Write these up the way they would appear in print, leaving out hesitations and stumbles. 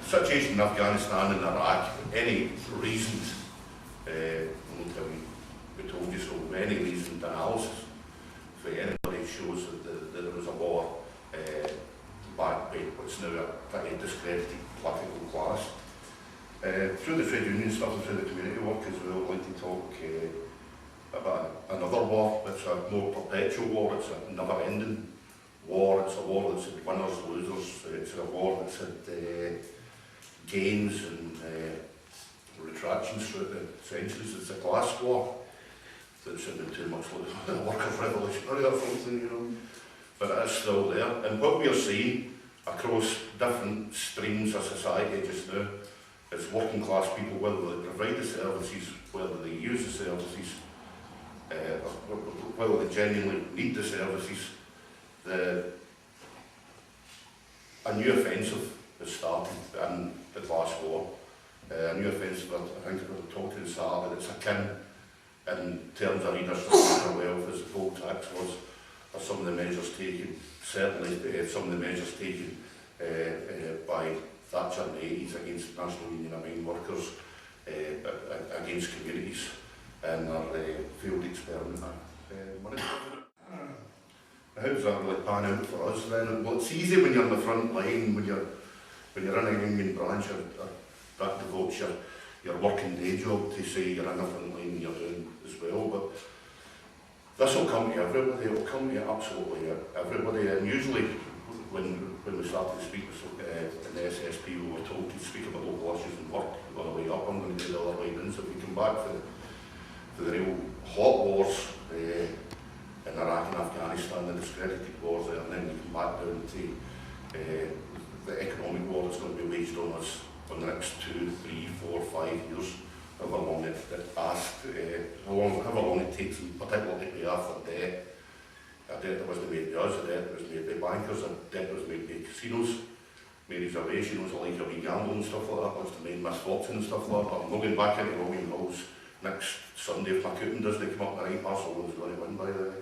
situation in Afghanistan and Iraq, any reasoned, we told you so, any reasoned analysis for anybody shows that there was a war backed by what's now a pretty discredited political class. Through the trade union stuff and through the community work as well, I'd like to talk about another war. It's a more perpetual war, it's a never-ending war, it's a war that's had winners, losers, it's a war that's had gains and retractions throughout the centuries. It's a class war that shouldn't be too much like the workers' revolutionary or something, you know, but it is still there. And what we are seeing across different streams of society just now is working class people, whether they provide the services, whether they use the services, whether they genuinely need the services. A new offensive has started in the class war. A new offensive, I think we were talking this Saturday, that's akin in terms of redistribution of wealth as the poll tax was, or some of the measures taken, certainly some of the measures taken by Thatcher in the 80s against National Union of Mine Workers, against communities and our field experiment money. How does that really pan out for us then? Well, it's easy when you're on the front line, when you're in a union branch, or that devotes your working day job to say you're in the front line and you're doing as well. But this will come to everybody, it will come to absolutely everybody. And usually when we started to speak in the SSP, we were told to speak about local issues and work on the way up. I'm going to do the other way in. So if we come back for the real hot wars in Iraq and Afghanistan, the discredited wars there, and then we come back down to the economic war that's going to be waged on us for the next 2, 3, 4, 5 years, however long however long it takes, in particular to pay off the debt. A debt that wasn't made by us, a debt that was made by bankers, a debt that was made by casinos, made reservations, like a wee gambling and stuff like that, wants to make misfortune and stuff like that. But I'm not going back into William Hall's next Sunday if my cooking doesn't come up the right Barcelona's going to win, by the way.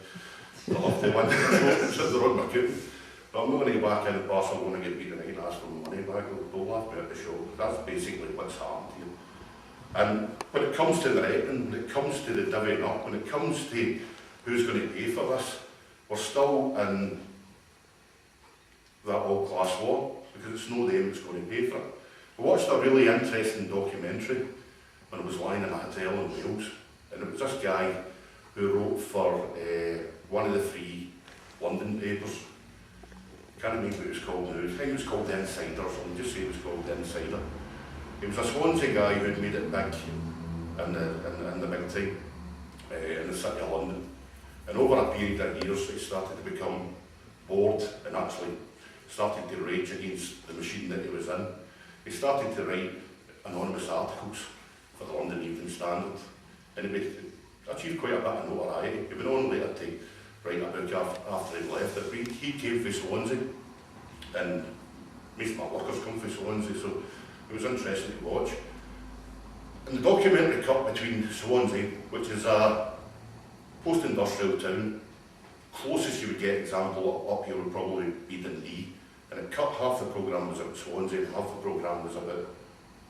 I love to win, so they're on my cooking. But I'm not going to go back in at Barcelona, get beat tonight and ask for my money back. They'll laugh me at the show. That's basically what's happened here. And when it comes to the reckoning, when it comes to the divvying up, when it comes to who's going to pay for this, we're still in that all-class war, because it's no them that's going to pay for it. I watched a really interesting documentary when I was lying in a hotel in Wales, and it was this guy who wrote for one of the 3 London papers. I can't remember what it was called now. I think it was called The Insider, or something. Just say it was called The Insider. He was a Swansea guy who had made it big in the big time in the city of London. And over a period of years, he started to become bored and actually started to rage against the machine that he was in. He started to write anonymous articles for the London Evening Standard, and he achieved quite a bit of notoriety. He went on later to write a book after he left it. He came from Swansea, and most of my workers come from Swansea, so it was interesting to watch. And the documentary cut between Swansea, which is a post-industrial town, closest you would get example up here would probably be Dundee, and it cut half the programme was about Swansea and half the programme was about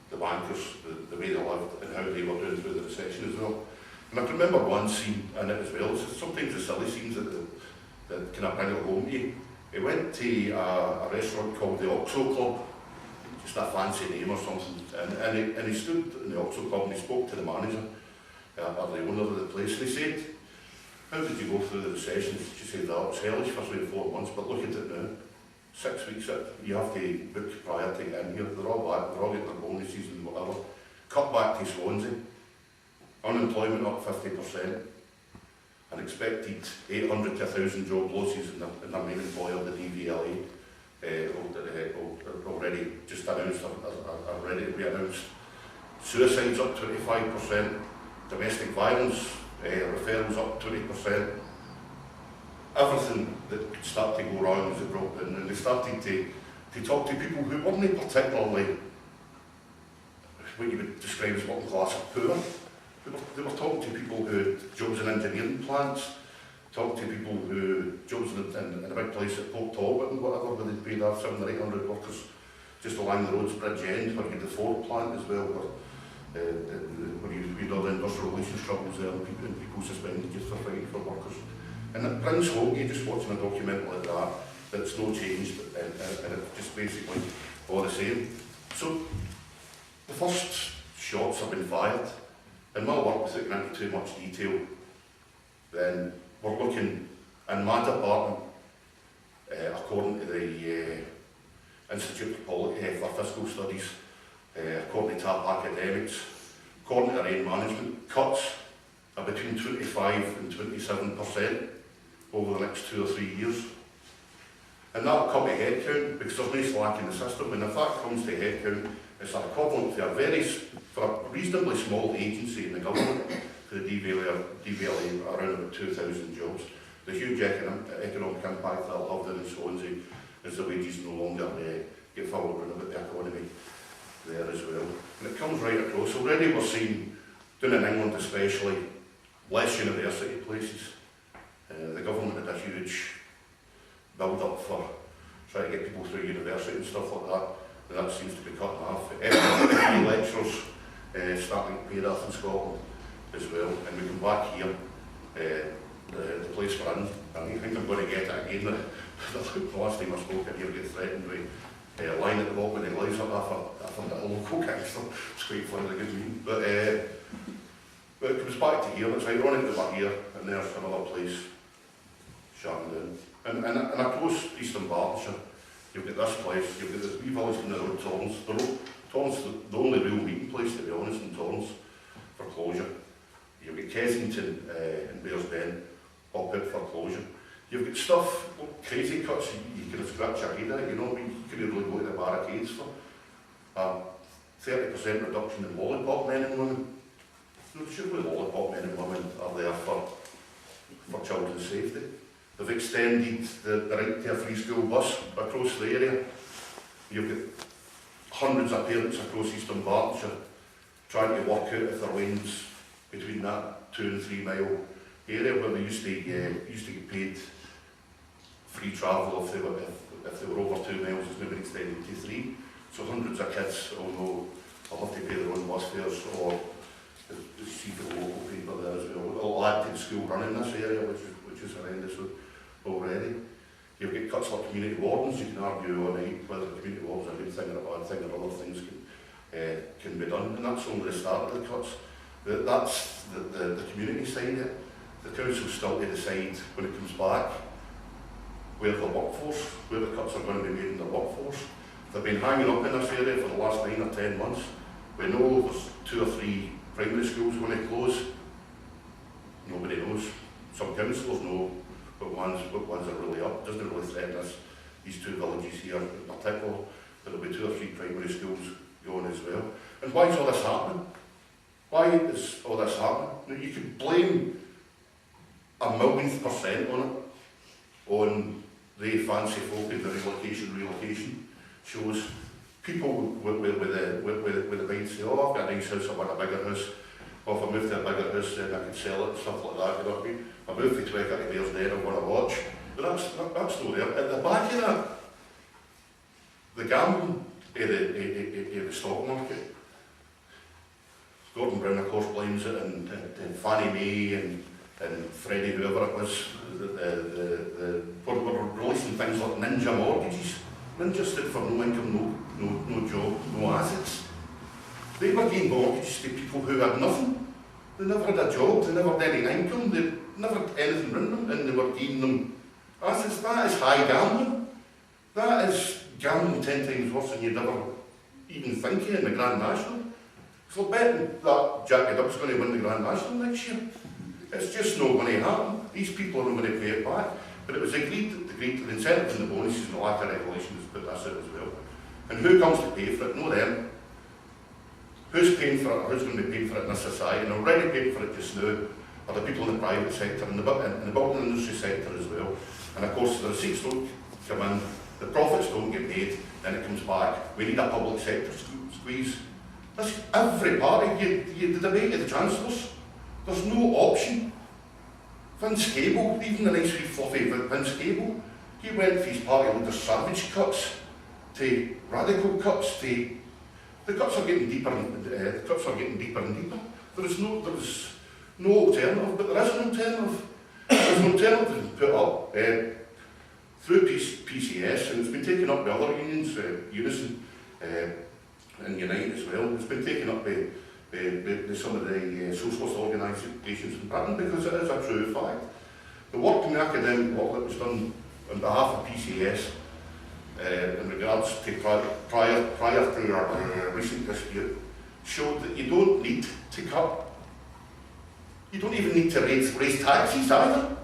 the bankers, the way they lived and how they were doing through the recession as well. And I can remember one scene in it as well. So sometimes the silly scenes that kind of bring it home to you. He went to a restaurant called the Oxo Club, just a fancy name or something, and he stood in the Oxo Club and he spoke to the manager, or the owner of the place, and he said, "How did you go through the recession?" She said, "Oh, it was hellish for 3 or 4 months, but look at it now. 6 weeks, you have to book prior to get in here. They're all back, they're all getting their bonuses and whatever." Cut back to Swansea. Unemployment up 50%. An expected 800 to 1,000 job losses in the main employer, the DVLA, already just announced, already re-announced. Suicides up 25%. Domestic violence referrals up 20%. Everything that could start to go wrong as it broke in, and they started to talk to people who weren't particularly what you would describe as working class or poor. They were talking to people who had jobs in engineering plants, talking to people who jobs in a big place at Port Talbot and whatever, where they'd paid our 700 or 800 workers just along the road's Bridge End, where you had the Ford plant as well, where you had all the industrial relations troubles there, and people suspended just for fighting for workers. And it brings home, you're just watching a document like that, that's no changed, and it's just basically all the same. So, the first shots have been fired, and my work, without going into too much detail, then we're looking in my department, according to the Institute for Fiscal Studies, according to TAP Academics, according to their own management, cuts are between 25 and 27% over the next 2 or 3 years. And that'll come to headcount, because there's no slack in the system, and if that comes to headcount, it's equivalent to for a reasonably small agency in the government, for the DVLA around about 2,000 jobs. The huge economic impact that'll have in Swansea is the wages no longer get followed around about the economy there as well. And it comes right across. Already we're seeing, down in England especially, less university places. The government had a huge build-up for trying to get people through university and stuff like that, and that seems to be cut in half. FE lecturers starting to pay that in Scotland as well, and we come back here, the place we're in, I think I'm going to get it again. The last time I spoke in here, get threatened with a line at the bottom of the lights up after a local gangster. It's quite funny, the good mean. But it comes back to here, it's ironic that we're here, and there's another place shutting down. And across Eastern Bartonshire, you've got this place, you've got this wee village in the road, Torrance. Torrance is the only real meeting place, to be honest, in Torrance for closure. You've got Kensington and Bears Bend up out for closure. You've got stuff, crazy cuts, you can scratch your head at, you know, you could really go to the barricades for 30% reduction in lollipop men and women. No, surely lollipop men and women are there for children's safety. They've extended the right to a free school bus across the area. You've got hundreds of parents across Eastern Bartonshire trying to work out if there are lanes between that 2 and 3 mile area where they used to get paid free travel if they were over 2 miles. It's now been extended to 3. So hundreds of kids, although they'll have to pay their own bus fares, or the see the local paper there as well. It'll add to the school run in this area, which is horrendous already. You've got cuts like community wardens. You can argue all night whether the community wardens are a good thing or a bad thing, or other things can be done, and that's only the start of the cuts. That's the community side of it. The council's still to decide when it comes back where the workforce, where the cuts are going to be made in the workforce. They've been hanging up in this area for the last 9 or 10 months. We know there's 2 or 3 primary schools going to close. Nobody knows. Some councillors know what ones are really up. It doesn't really threaten us, these 2 villages here in particular. There'll be 2 or 3 primary schools going as well. And why is all this happening? Why is all this happening? Now, you could blame 1,000,000% on it, on the fancy folk in the relocation shows. People with the mind say, oh, I've got a nice house, I want a bigger house. Or if I move to a bigger house, then I can sell it and stuff like that, you know what I mean? I move to Twecker to Bears Dead, I want to watch. But that's not there. At the back of that, the gambling in the stock market. Gordon Brown, of course, blames it, and Fannie Mae and Freddie, whoever it was, were releasing things like ninja mortgages. Ninja stood for no income, no job, no assets. They were giving mortgages to people who had nothing. They never had a job, they never had any income, they never had anything written them, and they were giving them assets. That is high gambling. That is gambling 10 times worse than you'd ever even think of in the Grand National. So betting that Jackie Duck's going to win the Grand National next year, it's just not going to happen. These people are not going to pay it back. But it was agreed that the incentives and the bonuses and the lack of regulation has put this out as well. And who comes to pay for it? No them. Who's paying for it, or who's going to be paying for it in this society? And already paying for it just now are the people in the private sector and the building industry sector as well. And of course the receipts don't come in, the profits don't get paid, then it comes back. We need a public sector squeeze. That's every party, the debate of the chancellors. There's no option. Vince Cable, even the nice wee fluffy Vince Cable, he went for his party leader savage cuts to radical cuts, to the cuts are getting deeper and the cuts are getting deeper and deeper. There is no alternative, but there is an alternative. There's an alternative put up through PCS, and it's been taken up by other unions, Unison and Unite as well. It's been taken up by some of the socialist organisations in Britain because it is a true fact. The work in the academic work that was done on behalf of PCS in regards to prior to our recent dispute showed that you don't need to cut. You don't even need to raise taxes either,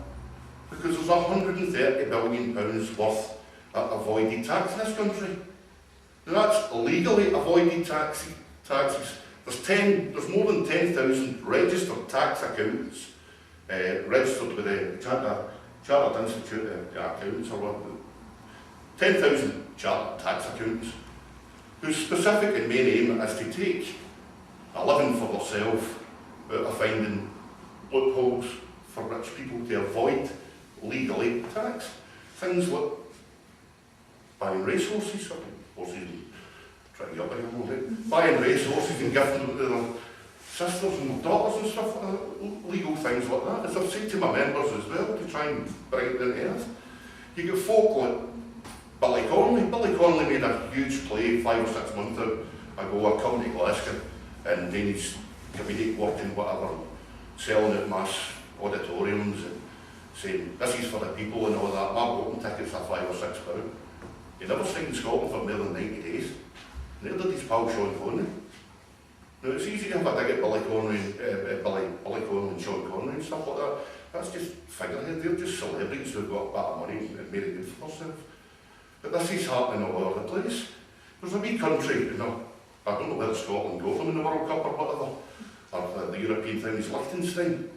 because there's £130 billion worth of avoided tax in this country. Now that's legally avoided taxes. There's more than 10,000 registered tax accountants registered with the Chartered Institute of Accountants or what. 10,000 chartered tax accountants whose specific and main aim is to take a living for themselves out of finding loopholes for rich people to avoid legally tax. Things like buying racehorses, buying racehorses and gifting them to their sisters and their daughters and stuff like that, legal things like that. As I've said to my members as well, to try and bring it down to earth. You get folk like Billy Connolly. Billy Connolly made a huge play 5 or 6 months ago, a company Glasgow, and then his comedic work and whatever, selling at mass auditoriums and saying, this is for the people and all that. My voting tickets are £5 or £6. He never stayed in Scotland for more than 90 days. Neither did his pal Sean Connery. Now it's easy to have a dig at Billy Connolly and Sean Connery and stuff like that. That's just figurehead. They're just celebrities who've got a bit of money and made it good for themselves. But this is happening all over the place. There's a wee country, I don't know whether Scotland got them in the World Cup or whatever, or the European thing, is Liechtenstein.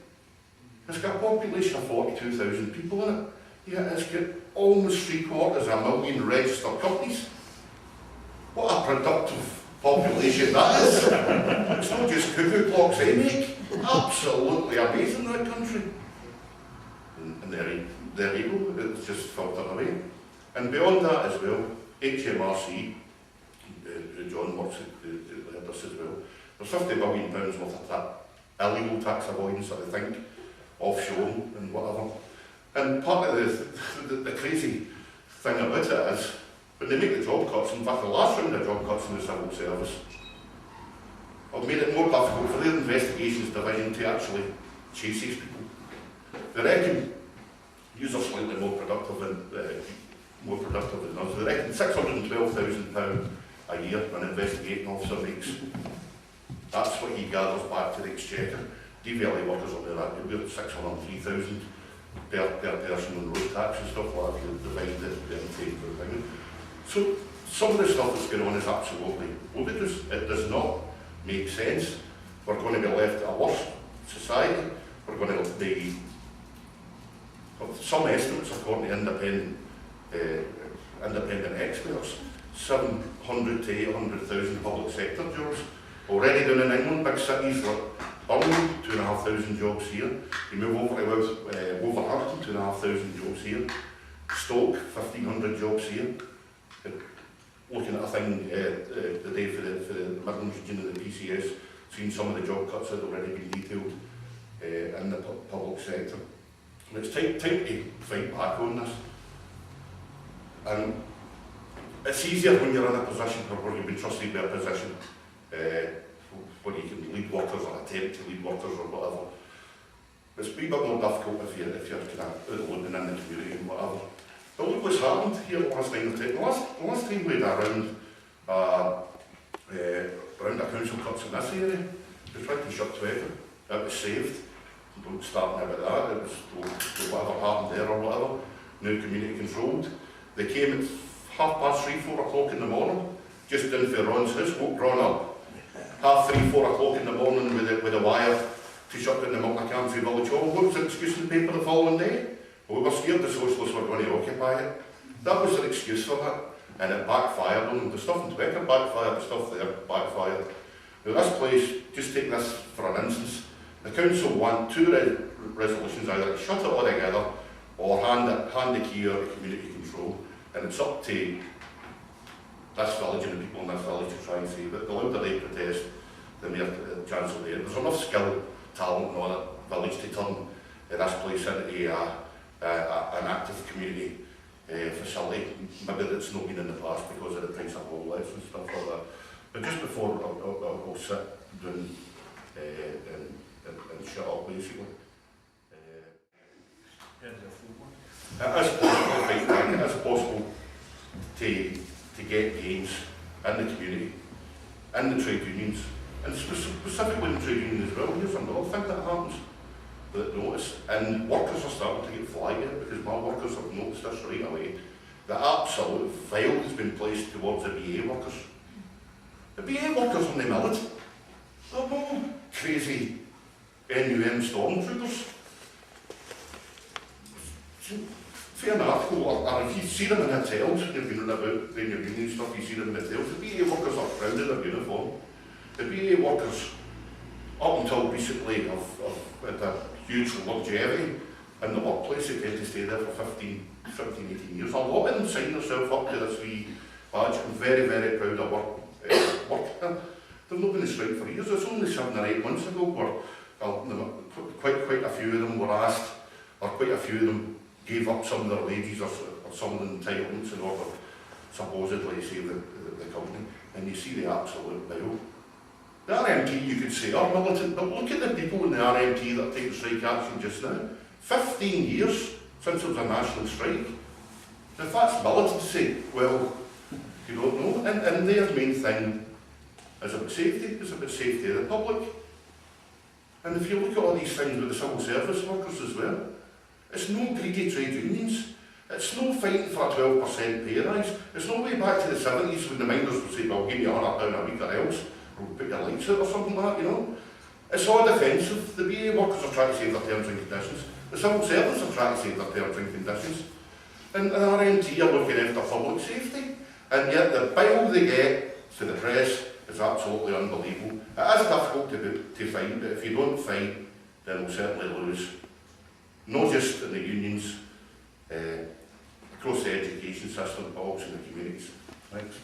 It's got a population of 42,000 people in it. Yeah, it's got almost 750,000 registered companies. What a productive population that is. It's not just cuckoo clocks they make. Absolutely amazing, that country. And they're able, it's just filtered away. And beyond that as well, HMRC, John works at this as well, there's £50 billion worth of illegal tax avoidance that they think, offshore and whatever. And part of the crazy thing about it is, when they make the job cuts, in fact the last round of job cuts in the civil service, have made it more difficult for their investigations division to actually chase these people. They reckon you're slightly more productive than us. They reckon £612,000 a year an investigating officer makes. That's what he gathers back to the Exchequer. DVLA workers up there, that would be 603,000 per person on road tax and stuff like that, if you divide the intake for the thing. So some of the stuff that's going on is absolutely ludicrous. It does not make sense. We're going to be left a worse society. We're going to be, some estimates according to independent experts, 700 to 800,000 public sector jobs. Already down in England, big cities like Birmingham, 2,500 jobs here. You move over to Wolverhampton, 2,500 jobs here. Stoke, 1,500 jobs here. Looking at a thing today for the Midlands region of the PCS, seeing some of the job cuts that have already been detailed in the public sector. And it's time to fight back on this. And it's easier when you're in a position where you've been trusted with a position where you can lead workers or attempt to lead workers or whatever. It's a wee bit more difficult if you're kind of looking in the community and whatever. But look what's happened here the last time. The last time we had around the council cuts in this area, they tried to shut Twitter. It was saved. Don't start now about that. It was whatever happened there or whatever. Now community controlled. They came at 3:30, 4 o'clock in the morning, just in for Ron's house, woke Ron up. 3:30, 4 o'clock in the morning with a wire to shut down the Multicamsey Village Hall. What was the excuse in the paper the following day? Well, we were scared the socialists were going to occupy it. That was their excuse for that, and it backfired on them. The stuff in Twitter backfired, the stuff there backfired. Now this place, just take this for an instance, the council want 2 resolutions, either to shut it all together or hand the key over to community control, and it's up to this village and the people in this village to try and save it. The louder they protest, the more chance of there. There's enough skill, talent in that village to turn this place into an active community facility. Maybe that's not been in the past because of the price of outlets and stuff like that. But just before I'll sit down and shut up basically. It is possible, right, Frank, it is possible to get gains in the community, in the trade unions, and specifically in the trade union as well. Here's another thing that happens that notice, and workers are starting to get flagged because my workers have noticed this right away. The absolute veil has been placed towards the BA workers. The BA workers on the millet, they're no crazy NUM stormtroopers. See an article, or if you see them in hotels, if you've been about doing your union stuff, you see them in hotels, the BA workers are proud of their uniform. The BA workers, up until recently, have had a huge longevity in the workplace. They tend to stay there for 15, 18 years. A lot of them sign themselves up to this wee badge. I'm very, very proud of work. They've not been in strike for years. It's only 7 or 8 months ago where quite a few of them were asked, or quite a few of them gave up some of their wages or some of the entitlements in order supposedly to save the company. And you see the absolute veil. The RMT, you could say, are militant, but look at the people in the RMT that are taking strike action just now. 15 years since there was a national strike. If that's militancy, well, you don't know. And their main thing is about safety. It's about safety of the public. And if you look at all these things with the civil service workers as well, it's no greedy trade unions. It's no fighting for a 12% pay rise. It's no way back to the 70s when the miners would say, well, give me £100 a week or else, or we'll put your lights out or something like that, you know. It's all defensive. The BA workers are trying to save their terms and conditions. The civil servants are trying to save their terms and conditions. And the RMT are looking after public safety. And yet the bile they get to the press is absolutely unbelievable. It is difficult to find, but if you don't fight, then we'll certainly lose. Not just in the unions, across the education system, but also in the communities. Thanks.